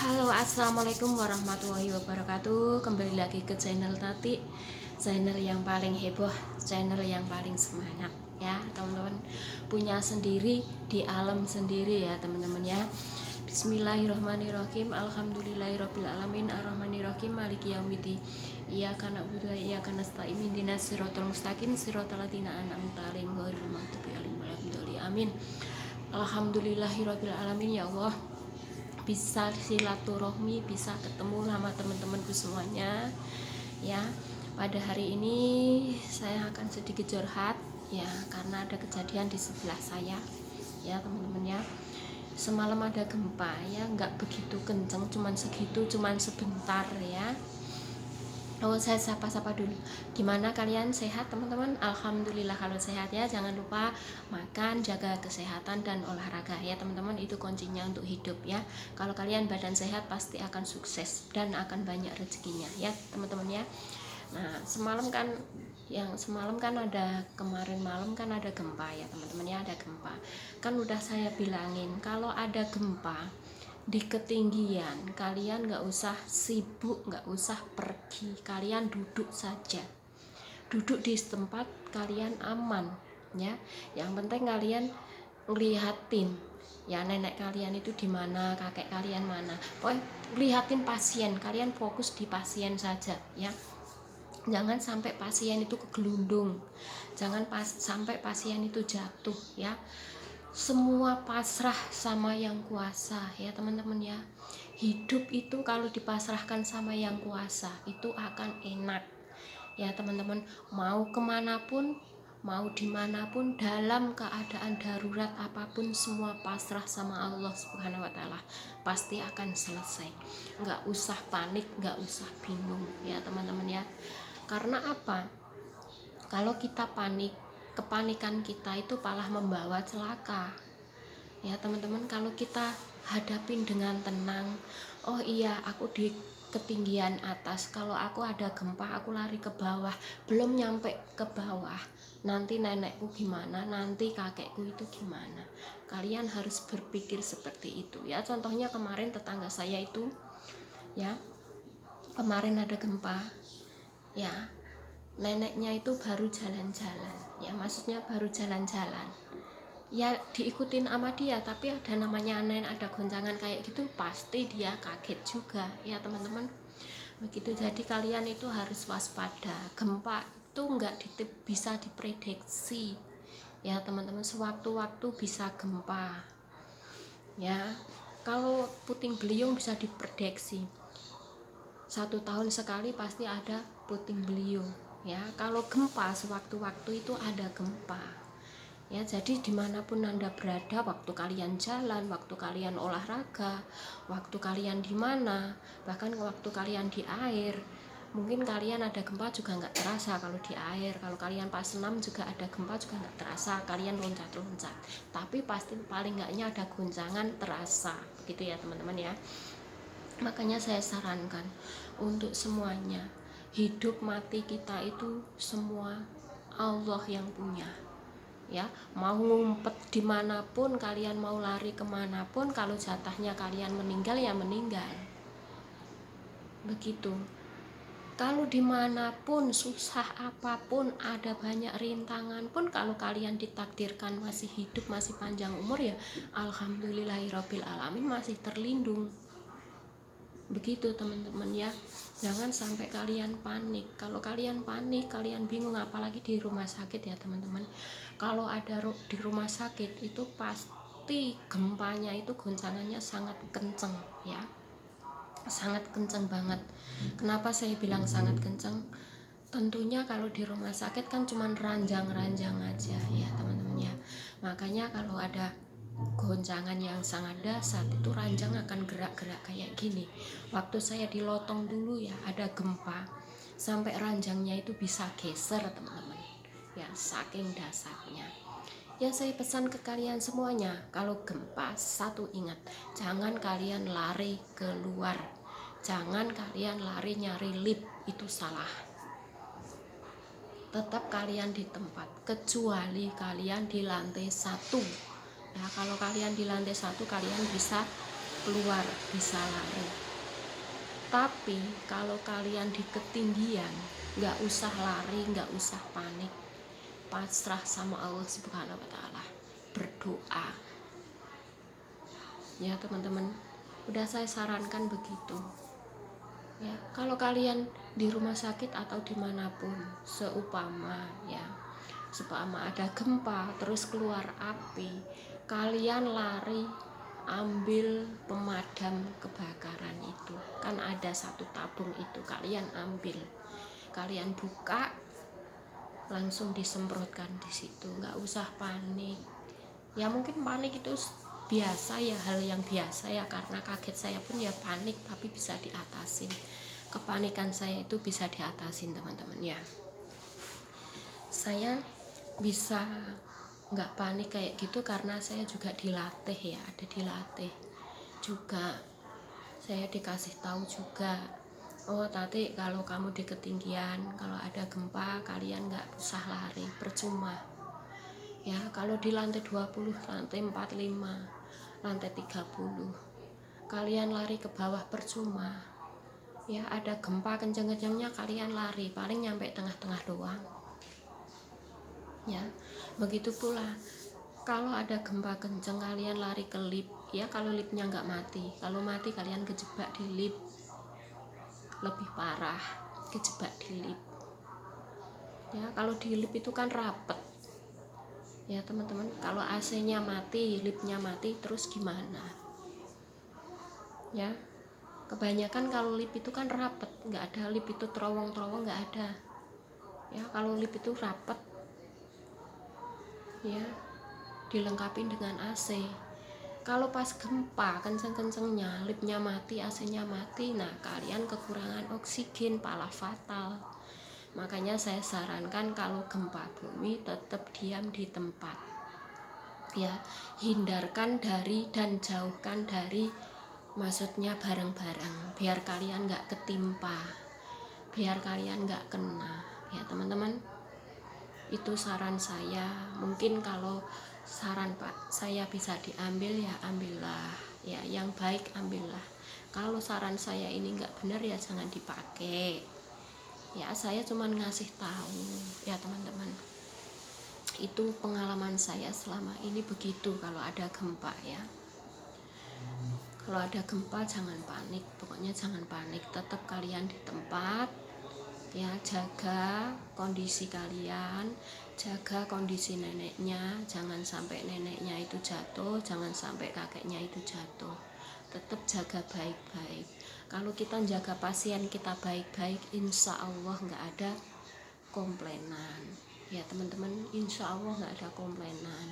Halo, assalamualaikum warahmatullahi wabarakatuh. Kembali lagi ke channel Tati, channel yang paling heboh, channel yang paling semangat ya teman-teman. Punya sendiri di alam sendiri ya teman-teman ya. Bismillahirrahmanirrahim. Alhamdulillahirabbil alamin arrahmanirrahim maliki yaumiddin. Iyyaka na'budu wa iyyaka nasta'in ihdinas siratal mustaqim siratal ladzina an'amta 'alaihim ghairil maghdubi 'alaihim waladdallin. Amin. Alhamdulillahirabbil alamin ya Allah, bisa silaturahmi, bisa ketemu sama teman-temanku semuanya ya. Pada hari ini saya akan sedikit curhat ya, karena ada kejadian di sebelah saya ya teman-teman ya. Semalam ada gempa ya, nggak begitu kenceng, cuman segitu, cuman sebentar ya. Oh, saya sapa-sapa dulu. Gimana kalian, sehat teman-teman? Alhamdulillah kalau sehat ya. Jangan lupa makan, jaga kesehatan dan olahraga ya teman-teman. Itu kuncinya untuk hidup ya. Kalau kalian badan sehat pasti akan sukses dan akan banyak rezekinya ya teman-teman ya. Nah, semalam kan ada, kemarin malam kan ada gempa ya teman-teman ya, ada gempa. Kan udah saya bilangin kalau ada gempa di ketinggian kalian nggak usah sibuk, nggak usah pergi, kalian duduk saja, duduk di tempat kalian aman ya. Yang penting kalian ngeliatin ya, nenek kalian itu di mana, kakek kalian mana, pokoknya lihatin pasien, kalian fokus di pasien saja ya. Jangan sampai pasien itu kegelundung, jangan sampai pasien itu jatuh ya. Semua pasrah sama yang kuasa ya teman-teman ya. Hidup itu kalau dipasrahkan sama yang kuasa itu akan enak ya teman-teman. Mau kemanapun, mau dimanapun, dalam keadaan darurat apapun, semua pasrah sama Allah Subhanahu wa Ta'ala, pasti akan selesai. Nggak usah panik, nggak usah bingung ya teman-teman ya. Karena apa? Kalau kita panik, kepanikan kita itu malah membawa celaka ya teman-teman. Kalau kita hadapin dengan tenang, oh iya aku di ketinggian atas, kalau aku ada gempa aku lari ke bawah, belum nyampe ke bawah nanti nenekku gimana, nanti kakekku itu gimana. Kalian harus berpikir seperti itu ya. Contohnya kemarin tetangga saya itu ya, kemarin ada gempa ya, neneknya itu baru jalan-jalan ya, maksudnya baru jalan-jalan ya, diikutin sama dia, tapi ada namanya nenek, ada goncangan kayak gitu, pasti dia kaget juga ya teman-teman. Begitu, jadi kalian itu harus waspada. Gempa itu nggak bisa diprediksi ya teman-teman, sewaktu-waktu bisa gempa ya. Kalau puting beliung bisa diprediksi, 1 tahun sekali pasti ada puting beliung ya. Kalau gempa sewaktu-waktu itu ada gempa ya. Jadi dimanapun Anda berada, waktu kalian jalan, waktu kalian olahraga, waktu kalian di mana, bahkan waktu kalian di air, mungkin kalian ada gempa juga nggak terasa. Kalau di air, kalau kalian pas senam juga ada gempa juga nggak terasa, kalian loncat-loncat, tapi pasti paling nggaknya ada goncangan terasa, begitu ya teman-teman ya. Makanya saya sarankan untuk semuanya, hidup mati kita itu semua Allah yang punya ya. Mau ngumpet dimanapun, kalian mau lari kemanapun, kalau jatahnya kalian meninggal ya meninggal, begitu. Kalau dimanapun, susah apapun, ada banyak rintangan pun, kalau kalian ditakdirkan masih hidup, masih panjang umur ya alhamdulillahirabbil alamin, masih terlindung, begitu teman-teman ya. Jangan sampai kalian panik. Kalau kalian panik, kalian bingung, apalagi di rumah sakit ya teman-teman. Kalau ada di rumah sakit itu pasti gempanya itu goncangannya sangat kenceng ya, sangat kenceng banget. Kenapa saya bilang sangat kenceng? Tentunya kalau di rumah sakit kan cuman ranjang-ranjang aja ya teman-teman ya. Makanya kalau ada goncangan yang sangat dasar itu ranjang akan gerak-gerak kayak gini. Waktu saya di Lotong dulu ya, ada gempa sampai ranjangnya itu bisa geser teman-teman ya, saking dasarnya ya. Saya pesan ke kalian semuanya, kalau gempa satu ingat, jangan kalian lari keluar, jangan kalian lari nyari lift, itu salah. Tetap kalian di tempat, kecuali kalian di lantai 1 ya. Kalau kalian di lantai 1 kalian bisa keluar bisa lari. Tapi kalau kalian di ketinggian, nggak usah lari, nggak usah panik, pasrah sama Allah Subhanahu wa Ta'ala, berdoa ya teman-teman. Udah saya sarankan begitu ya. Kalau kalian di rumah sakit atau dimanapun, seumpama ada gempa terus keluar api, kalian lari ambil pemadam kebakaran itu, kan ada satu tabung itu, kalian ambil, kalian buka, langsung disemprotkan di situ, nggak usah panik ya. Mungkin panik itu biasa ya, hal yang biasa ya, karena kaget saya pun ya panik, tapi bisa diatasin. Kepanikan saya itu bisa diatasin teman-teman ya. Saya bisa nggak panik kayak gitu karena saya juga dilatih ya, ada dilatih juga. Saya dikasih tahu juga, oh Tati, kalau kamu di ketinggian, kalau ada gempa kalian nggak usah lari, percuma ya. Kalau di lantai 20, lantai 45, lantai 30 kalian lari ke bawah percuma ya. Ada gempa kenceng-kencengnya kalian lari, paling nyampe tengah-tengah doang ya. Begitu pula kalau ada gempa kenceng kalian lari ke lift ya. Kalau liftnya nggak mati, kalau mati kalian kejebak di lift, lebih parah kejebak di lift ya. Kalau di lift itu kan rapet ya teman-teman. Kalau AC-nya mati, liftnya mati, terus gimana ya. Kebanyakan kalau lift itu kan rapet, nggak ada lift itu terowong-terowong, nggak ada ya. Kalau lift itu rapet ya, dilengkapi dengan AC. Kalau pas gempa kenceng-kencengnya, liftnya mati, AC-nya mati, nah kalian kekurangan oksigen, malah fatal. Makanya saya sarankan kalau gempa bumi tetap diam di tempat ya. Hindarkan dari dan jauhkan dari, maksudnya barang-barang, biar kalian nggak ketimpa, biar kalian nggak kena ya teman-teman. Itu saran saya. Mungkin kalau saran Pak saya bisa diambil ya ambillah ya, yang baik ambillah. Kalau saran saya ini nggak benar ya jangan dipakai ya. Saya cuma ngasih tahu ya teman-teman, itu pengalaman saya selama ini begitu. Kalau ada gempa ya, kalau ada gempa jangan panik, pokoknya jangan panik, tetap kalian di tempat ya. Jaga kondisi kalian, jaga kondisi neneknya, jangan sampai neneknya itu jatuh, jangan sampai kakeknya itu jatuh. Tetap jaga baik-baik. Kalau kita jaga pasien kita baik-baik, insya Allah nggak ada komplainan ya teman-teman, insya Allah nggak ada komplainan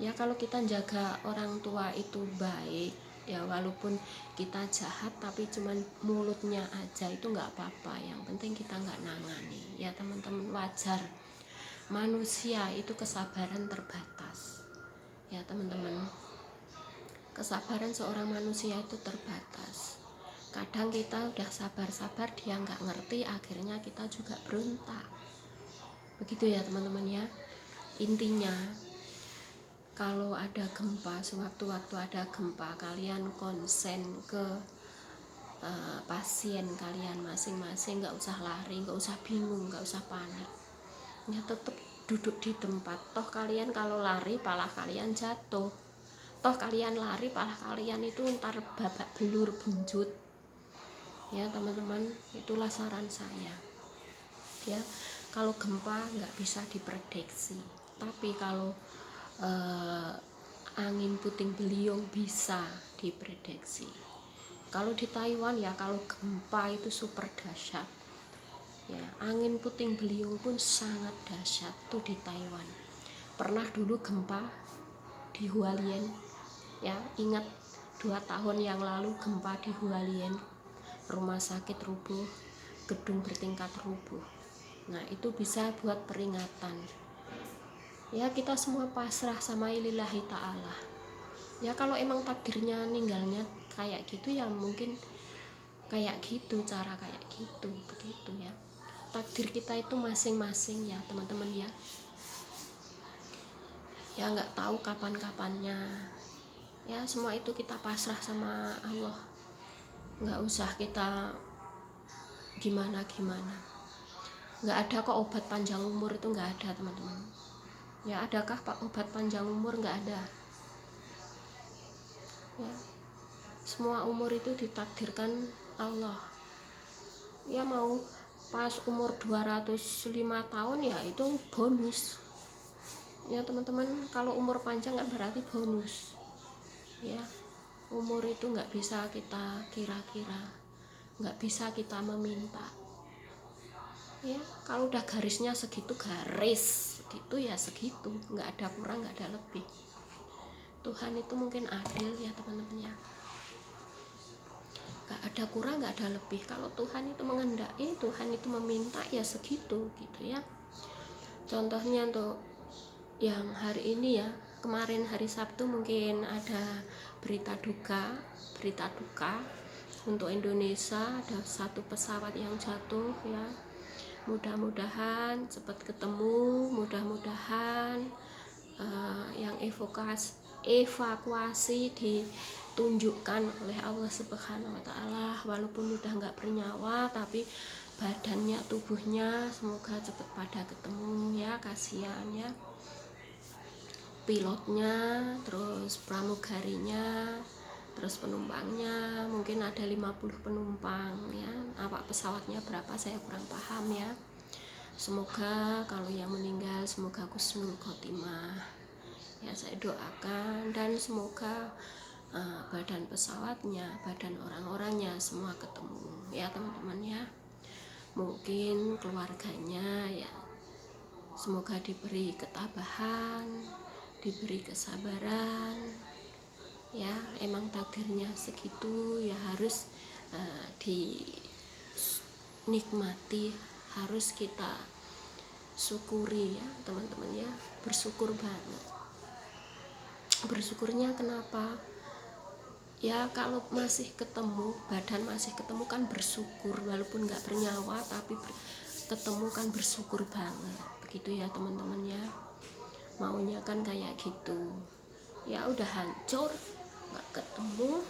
ya. Kalau kita jaga orang tua itu baik ya, walaupun kita jahat tapi cuman mulutnya aja itu nggak apa-apa, yang penting kita nggak nangani ya teman-teman. Wajar, manusia itu kesabaran terbatas ya teman-teman. Kesabaran seorang manusia itu terbatas. Kadang kita udah sabar-sabar, dia nggak ngerti, akhirnya kita juga berontak. Begitu ya teman-teman ya. Intinya kalau ada gempa, sewaktu-waktu ada gempa, kalian konsen ke pasien kalian masing-masing, nggak usah lari, nggak usah bingung, nggak usah panik ya. Tetap duduk di tempat. Toh kalian kalau lari palah kalian jatuh, toh kalian lari palah kalian itu ntar babak belur buncut ya teman-teman. Itulah saran saya ya. Kalau gempa nggak bisa diprediksi, tapi kalau angin puting beliung bisa diprediksi. Kalau di Taiwan ya, kalau gempa itu super dahsyat ya, angin puting beliung pun sangat dahsyat tuh di Taiwan. Pernah dulu gempa di Hualien ya, ingat 2 tahun yang lalu gempa di Hualien, rumah sakit rubuh, gedung bertingkat rubuh. Nah itu bisa buat peringatan ya. Kita semua pasrah sama lillahi ta'ala ya. Kalau emang takdirnya ninggalnya kayak gitu ya, mungkin kayak gitu, cara kayak gitu, begitu ya. Takdir kita itu masing-masing ya teman-teman ya nggak tahu kapan-kapannya Ya semua itu kita pasrah sama Allah, nggak usah kita gimana-gimana. Nggak ada kok obat panjang umur, itu nggak ada teman-teman. Ya adakah pak obat panjang umur? Nggak ada. Ya, semua umur itu ditakdirkan Allah. Ya mau pas umur 205 tahun ya itu bonus. Ya teman-teman, kalau umur panjang kan berarti bonus. Ya, umur itu nggak bisa kita kira-kira, nggak bisa kita meminta. Ya, kalau udah garisnya segitu, garis segitu ya segitu, nggak ada kurang, nggak ada lebih. Tuhan itu mungkin adil ya teman-teman ya, nggak ada kurang, nggak ada lebih. Kalau Tuhan itu mengendaki, Tuhan itu meminta ya segitu gitu ya. Contohnya untuk yang hari ini ya, kemarin hari Sabtu mungkin ada berita duka untuk Indonesia, ada satu pesawat yang jatuh ya. Mudah-mudahan cepat ketemu, mudah-mudahan yang evakuasi ditunjukkan oleh Allah Subhanahu wa Ta'ala, walaupun udah nggak bernyawa tapi badannya, tubuhnya semoga cepat pada ketemu ya. Kasihan ya pilotnya, terus pramugarinya, terus penumpangnya, mungkin ada 50 penumpang ya. Awak pesawatnya berapa saya kurang paham ya. Semoga kalau yang meninggal semoga husnul khotimah ya, saya doakan. Dan semoga badan pesawatnya, badan orang-orangnya semua ketemu ya teman-teman ya. Mungkin keluarganya ya semoga diberi ketabahan, diberi kesabaran ya. Emang takdirnya segitu ya, harus dinikmati, harus kita syukuri ya teman-teman ya. Bersyukur banget. Bersyukurnya kenapa ya? Kalau masih ketemu, badan masih ketemu kan bersyukur, walaupun nggak bernyawa tapi ketemu kan bersyukur banget begitu ya teman-teman ya. Maunya kan kayak gitu ya. Udah hancur nggak ketemu,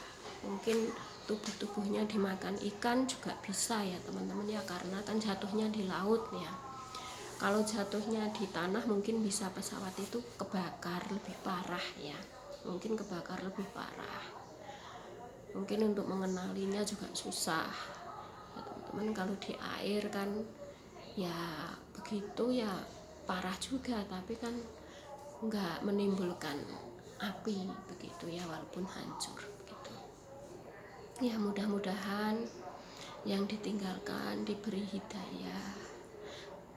mungkin tubuhnya dimakan ikan juga bisa ya teman-teman ya, karena kan jatuhnya di laut ya. Kalau jatuhnya di tanah mungkin bisa pesawat itu kebakar lebih parah ya, mungkin kebakar lebih parah, mungkin untuk mengenalinya juga susah ya teman-teman. Kalau di air kan ya begitu ya, parah juga tapi kan nggak menimbulkan api begitu ya, walaupun hancur begitu ya. Mudah-mudahan yang ditinggalkan diberi hidayah,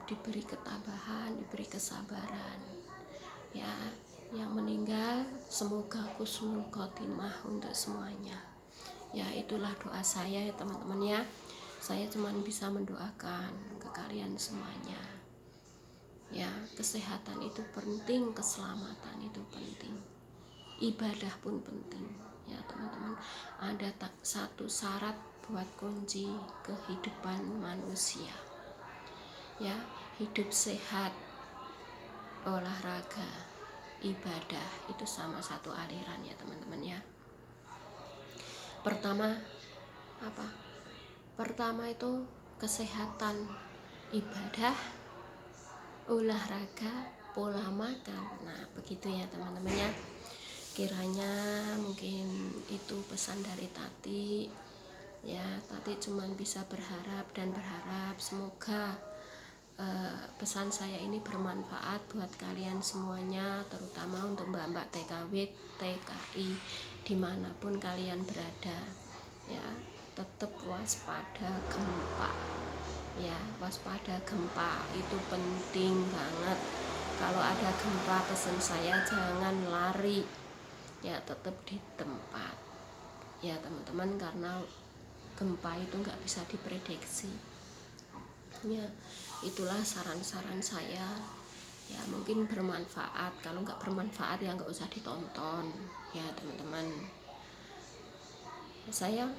diberi ketabahan, diberi kesabaran ya. Yang meninggal semoga husnul khotimah untuk semuanya ya. Itulah doa saya ya teman-teman ya. Saya cuma bisa mendoakan ke kalian semuanya ya. Kesehatan itu penting, keselamatan itu penting, ibadah pun penting ya teman-teman. Ada satu syarat buat kunci kehidupan manusia ya: hidup sehat, olahraga, ibadah. Itu sama satu aliran ya teman-teman ya. Pertama itu kesehatan, ibadah, olahraga, pola makan. Nah begitu ya teman-teman ya. Kiranya mungkin itu pesan dari Tati ya. Tati cuman bisa berharap dan berharap semoga pesan saya ini bermanfaat buat kalian semuanya, terutama untuk mbak-mbak TKW, TKI, dimanapun kalian berada ya. Tetap waspada gempa ya, waspada gempa itu penting banget. Kalau ada gempa, pesan saya jangan lari ya, tetap di tempat ya teman-teman, karena gempa itu nggak bisa diprediksi ya. Itulah saran-saran saya ya, mungkin bermanfaat. Kalau nggak bermanfaat ya nggak usah ditonton ya teman-teman.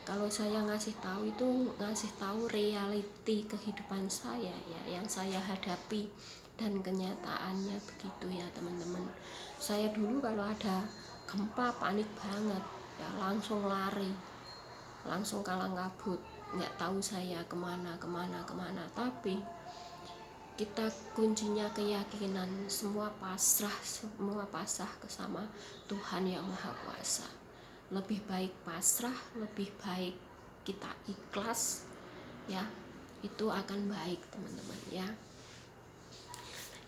Kalau saya ngasih tahu itu ngasih tahu reality kehidupan saya ya, yang saya hadapi dan kenyataannya begitu ya teman-teman. Saya dulu kalau ada gempa panik banget ya, langsung lari, langsung kalang kabut, nggak tahu saya kemana. Tapi kita kuncinya keyakinan, semua pasrah ke sama Tuhan yang Maha Kuasa. Lebih baik pasrah, lebih baik kita ikhlas ya, itu akan baik teman-teman ya.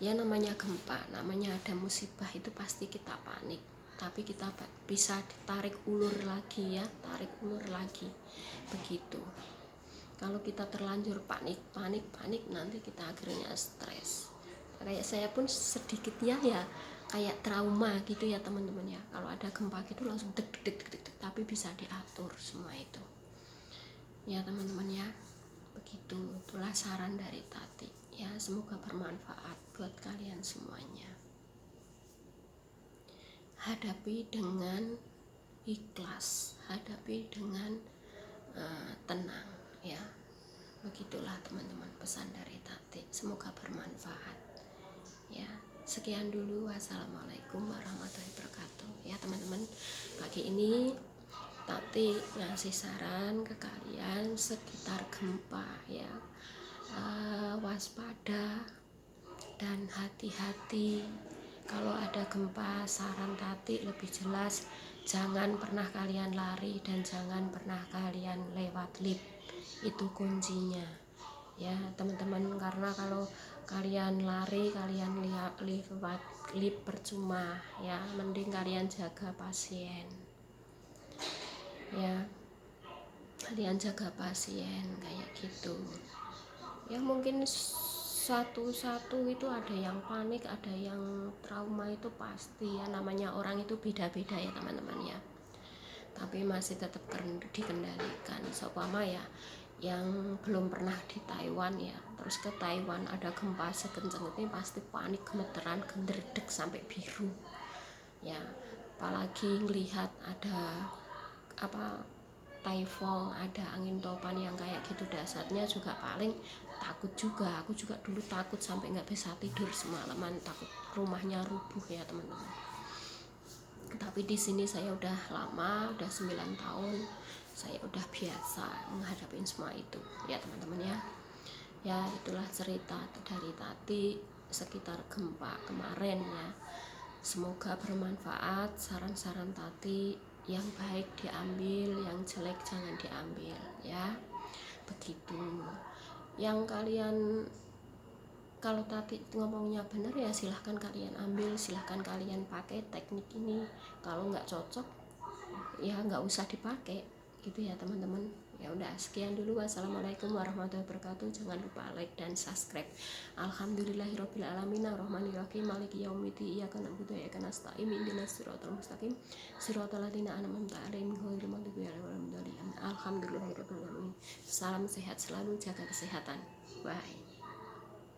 Ya namanya gempa, namanya ada musibah itu pasti kita panik, tapi kita bisa tarik ulur lagi ya, tarik ulur lagi begitu. Kalau kita terlanjur panik, nanti kita akhirnya stres. Kayak saya pun sedikitnya ya kayak trauma gitu ya teman-teman ya. Kalau ada gempa gitu langsung deg, tapi bisa diatur semua itu. Ya teman-teman ya, begitu. Itulah saran dari Tati. Ya semoga bermanfaat buat kalian semuanya. Hadapi dengan ikhlas, hadapi dengan tenang ya. Begitulah teman-teman pesan dari Tati, semoga bermanfaat ya. Sekian dulu, wassalamualaikum warahmatullahi wabarakatuh ya teman-teman. Pagi ini Tati ngasih saran ke kalian sekitar gempa ya, waspada dan hati-hati. Kalau ada gempa, saran Tati lebih jelas, jangan pernah kalian lari dan jangan pernah kalian lewat lift, itu kuncinya ya teman-teman. Karena kalau kalian lari, kalian lewat lift percuma ya, mending kalian jaga pasien ya, kalian jaga pasien kayak gitu ya. Mungkin satu-satu itu ada yang panik, ada yang trauma, itu pasti ya, namanya orang itu beda-beda ya teman-teman ya, tapi masih tetap dikendalikan. Seumpama ya yang belum pernah di Taiwan ya, terus ke Taiwan ada gempa sekencang itu pasti panik, gemeteran, genderdek sampai biru ya. Apalagi ngelihat ada typhoon, ada angin topan yang kayak gitu dasarnya juga paling takut juga. Aku juga dulu takut sampai nggak bisa tidur semalaman, takut rumahnya rubuh ya teman-teman. Tapi di sini saya udah lama, udah 9 tahun, saya udah biasa menghadapi semua itu ya teman-teman ya. Ya itulah cerita dari Tati sekitar gempa kemarin ya. Semoga bermanfaat saran-saran Tati, yang baik diambil, yang jelek jangan diambil ya, begitu. Yang kalian, kalau Tati ngomongnya benar ya silahkan kalian ambil, silahkan kalian pakai teknik ini. Kalau nggak cocok ya nggak usah dipakai gitu ya teman-teman. Ya udah sekian dulu, wassalamualaikum warahmatullahi wabarakatuh. Jangan lupa like dan subscribe. Alhamdulillahirabbil alamin arrahmanirrahim maliki yaumiddin iyyaka na'budu wa iyyaka nasta'in ihdinas siratal mustaqim siratal ladzina an'amta 'alaihim ghairil maghdubi 'alaihim waladdallin. Alhamdulillahirabbil alamin. Salam sehat selalu, jaga kesehatan. Bye.